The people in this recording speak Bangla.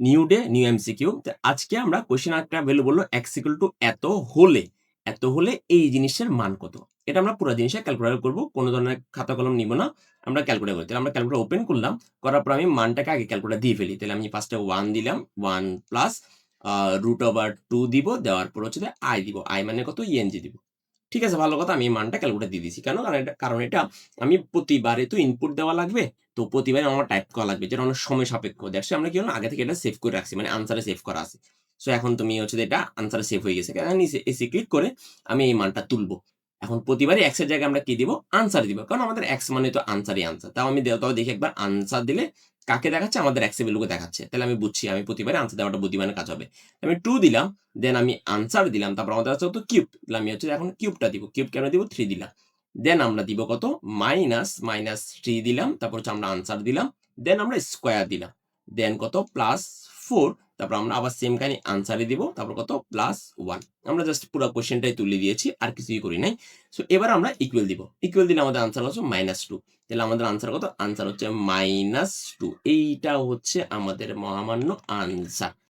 New day new MCQ. আজকে আমরা কোয়েশ্চেন একটা ভ্যালু বললো এক্স ইকুয়াল টু এত হলে এই জিনিসের মান কত। এটা আমরা পুরো জিনিসটা ক্যালকুলেট করব, কোনো ধরনের খাতা কলম নিব না, আমরা ক্যালকুলেট করি। তাহলে আমরা ক্যালকুলেট ওপেন করলাম, করার পর আমি মানটাকে আগে ক্যালকুলেট দিয়ে ফেলি। তাহলে আমি ফার্স্টে 1 দিলাম, 1 প্লাস রুট ওভার 2 দিব, দেওয়ার পর হচ্ছে আই দিব, আই মানে কত ইএনজি দিব। ঠিক আছে, ভালো কথা, আমি এই মানটা ক্যালকুলেট দিয়ে দিয়েছি। কেন? কারণ এটা আমি প্রতিবারে তো ইনপুট দেওয়া লাগবে, তো প্রতিবারে আমার টাইপ করা লাগবে, যেটা অনেক সময় সাপেক্ষ। দ্যাটস আমরা কি হলো আগে থেকে এটা সেভ করে রাখছি, মানে আনসারে সেভ করা আছে। সো এখন তুমি হচ্ছে যে এটা আনসারে সেভ হয়ে গেছে। নিচে এসে ক্লিক করে আমি এই মানটা তুলবো। এখন প্রতিবারই এক্স এর জায়গায় আমরা কি দিব? আনসার দিব, কারণ আমাদের এক্স মানে তো আনসারই আনসার। তাও আমি তাও দেখি একবার আনসার দিলে কাকে দেখাচ্ছে? আমাদের এক্স এর ভ্যালুকে দেখাচ্ছে। তাহলে আমি বুঝছি আমি প্রতিবারে আনসার দেওয়াটা বুদ্ধিমানের কাজ হবে। আমি 2 দিলাম, দেন আমি আনসার দিলাম, তারপর আমাদের আছে কত? কিউব। তাহলে আমি হচ্ছে এখন কিউবটা দিব। কিউব কেন দিব? 3 দিলাম। দেন আমরা দিব কত? -3 দিলাম, তারপর হচ্ছে আমরা আনসার দিলাম। দেন আমরা স্কয়ার দিলাম। দেন কত? +4। তারপর আমরা আবার সেম কাহিনী আনসারে দিব। তারপর কত? +1। আমরা জাস্ট পুরো কোয়েশ্চেনটাই তুলে দিয়েছি, আর কিছুই করি নাই। সো এবার আমরা ইকুয়াল দিব। ইকুয়াল দিলে আমাদের আনসার হচ্ছে -2। তাহলে আমাদের আনসার কত? আনসার হচ্ছে -2। এইটা হচ্ছে আমাদের মহামান্য আনসার।